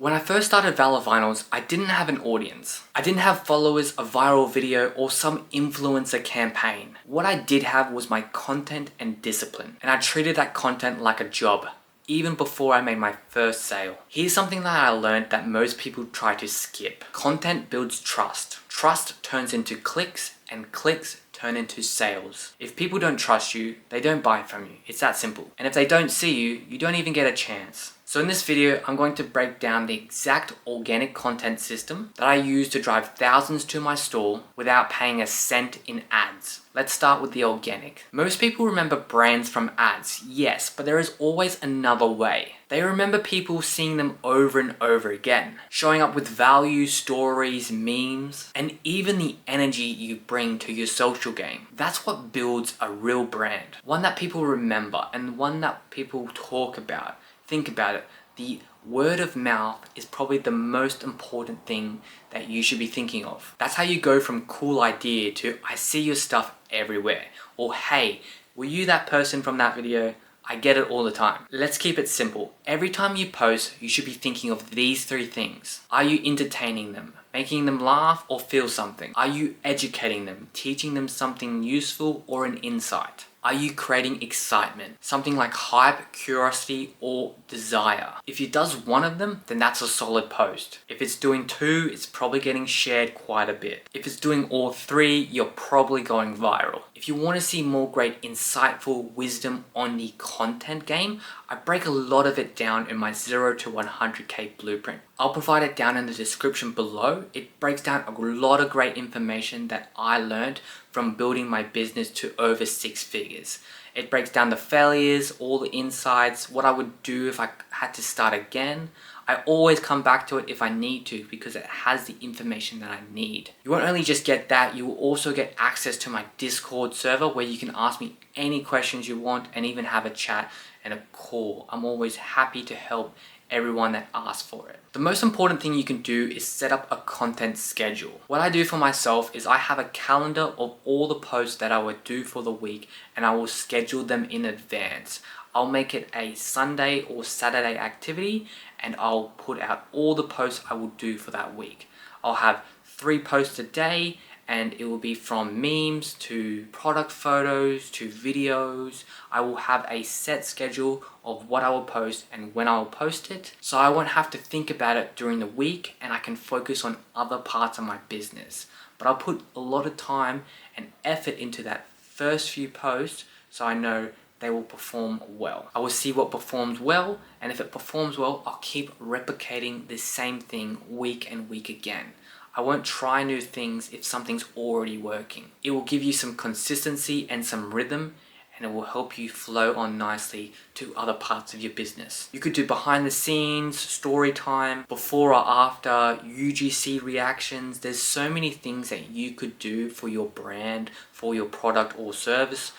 When I first started Valor Vinyls, I didn't have an audience. I didn't have followers, a viral video, or some influencer campaign. What I did have was my content and discipline, and I treated that content like a job, even before I made my first sale. Here's something that I learned that most people try to skip. Content builds trust. Trust turns into clicks, and clicks turn into sales. If people don't trust you, they don't buy from you. It's that simple. And if they don't see you, you don't even get a chance. So in this video, I'm going to break down the exact organic content system that I use to drive thousands to my store without paying a cent in ads. Let's start with the organic. Most people remember brands from ads, yes, but there is always another way. They remember people seeing them over and over again, showing up with value, stories, memes, and even the energy you bring to your social game. That's what builds a real brand. One that people remember and one that people talk about. Think about it. The word of mouth is probably the most important thing that you should be thinking of. That's how you go from cool idea to I see your stuff everywhere. Or hey, were you that person from that video? I get it all the time. Let's keep it simple. Every time you post, you should be thinking of these three things. Are you entertaining them? Making them laugh or feel something? Are you educating them? Teaching them something useful or an insight? Are you creating excitement? Something like hype, curiosity, or desire? If it does one of them, then that's a solid post. If it's doing two, it's probably getting shared quite a bit. If it's doing all three, you're probably going viral. If you want to see more great insightful wisdom on the content game, I break a lot of it down in my 0 to 100k blueprint. I'll provide it down in the description below. It breaks down a lot of great information that I learned from building my business to over 6 figures. It breaks down the failures, all the insights, what I would do if I had to start again. I always come back to it if I need to because it has the information that I need. You won't only just get that, you will also get access to my Discord server where you can ask me any questions you want and even have a chat and a call. I'm always happy to help everyone that asks for it. The most important thing you can do is set up a content schedule. What I do for myself is I have a calendar of all the posts that I would do for the week and I will schedule them in advance. I'll make it a Sunday or Saturday activity and I'll put out all the posts I will do for that week. I'll have 3 posts a day and it will be from memes to product photos to videos. I will have a set schedule of what I will post and when I will post it. So I won't have to think about it during the week and I can focus on other parts of my business. But I'll put a lot of time and effort into that first few posts so I know they will perform well. I will see what performs well, and if it performs well, I'll keep replicating the same thing week and week again. I won't try new things if something's already working. It will give you some consistency and some rhythm, and it will help you flow on nicely to other parts of your business. You could do behind the scenes, story time, before or after, UGC reactions. There's so many things that you could do for your brand, for your product or service.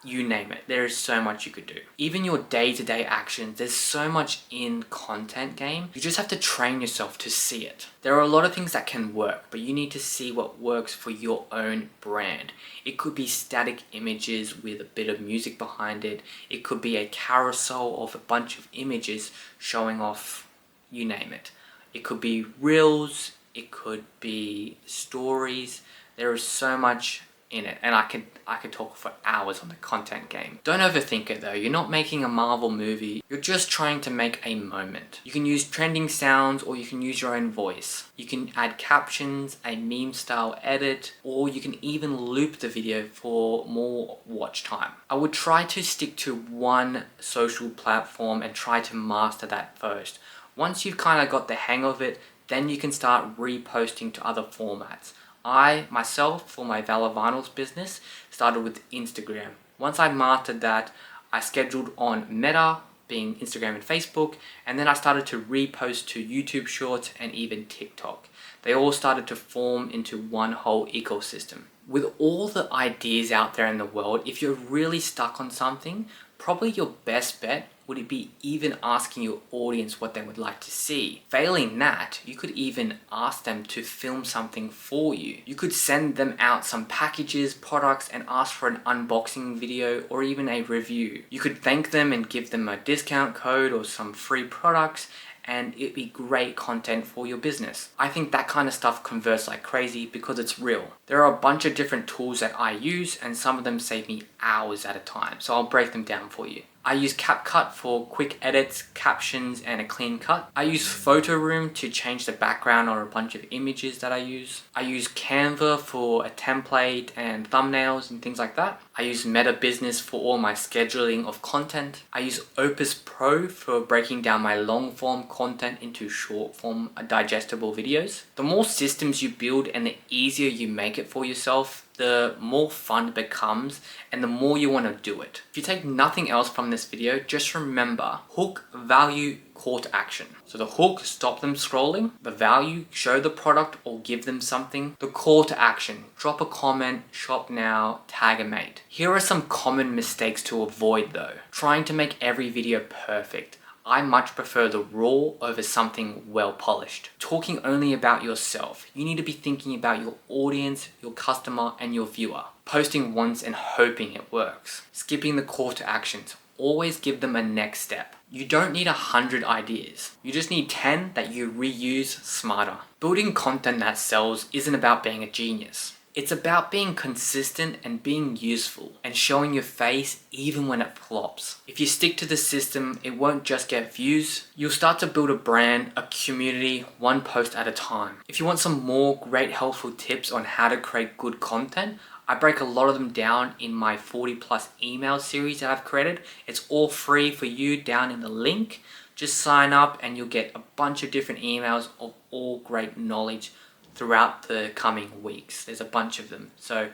You name it. There is so much you could do. Even your day-to-day actions, there's so much in content game. You just have to train yourself to see it. There are a lot of things that can work, but you need to see what works for your own brand. It could be static images with a bit of music behind it. It could be a carousel of a bunch of images showing off, you name it. It could be reels. It could be stories. There is so much in it, and I could talk for hours on the content game. Don't overthink it though. You're not making a Marvel movie. You're just trying to make a moment. You can use trending sounds or you can use your own voice. You can add captions, a meme style edit, or you can even loop the video for more watch time. I would try to stick to one social platform and try to master that first. Once you've kind of got the hang of it, then you can start reposting to other formats. I, myself, for my Valor Vinyls business, started with Instagram. Once I mastered that, I scheduled on Meta, being Instagram and Facebook, and then I started to repost to YouTube Shorts and even TikTok. They all started to form into one whole ecosystem. With all the ideas out there in the world, if you're really stuck on something, probably your best bet would be even asking your audience what they would like to see. Failing that, you could even ask them to film something for you. You could send them out some packages, products, and ask for an unboxing video or even a review. You could thank them and give them a discount code or some free products, and it'd be great content for your business. I think that kind of stuff converts like crazy because it's real. There are a bunch of different tools that I use, and some of them save me hours at a time, so I'll break them down for you. I use CapCut for quick edits, captions, and a clean cut. I use Photo Room to change the background or a bunch of images that I use. I use Canva for a template and thumbnails and things like that. I use Meta Business for all my scheduling of content. I use Opus Pro for breaking down my long form content into short form digestible videos. The more systems you build and the easier you make it for yourself, the more fun it becomes and the more you want to do it. If you take nothing else from this video, just remember hook, value, call to action. So the hook, stop them scrolling. The value, show the product or give them something. The call to action, drop a comment, shop now, tag a mate. Here are some common mistakes to avoid though. Trying to make every video perfect. I much prefer the raw over something well polished. Talking only about yourself. You need to be thinking about your audience, your customer, and your viewer. Posting once and hoping it works. Skipping the call to actions. Always give them a next step. You don't need 100 ideas. You just need 10 that you reuse smarter. Building content that sells isn't about being a genius. It's about being consistent and being useful and showing your face even when it flops. If you stick to the system, it won't just get views. You'll start to build a brand, a community, one post at a time. If you want some more great helpful tips on how to create good content, I break a lot of them down in my 40+ email series that I've created. It's all free for you down in the link. Just sign up and you'll get a bunch of different emails of all great knowledge throughout the coming weeks. There's a bunch of them, so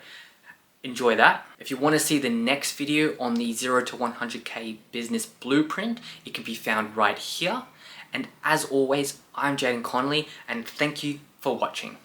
enjoy that. If you want to see the next video on the 0 to 100k business blueprint, it can be found right here. And as always, I'm Jayden Connolly, and thank you for watching.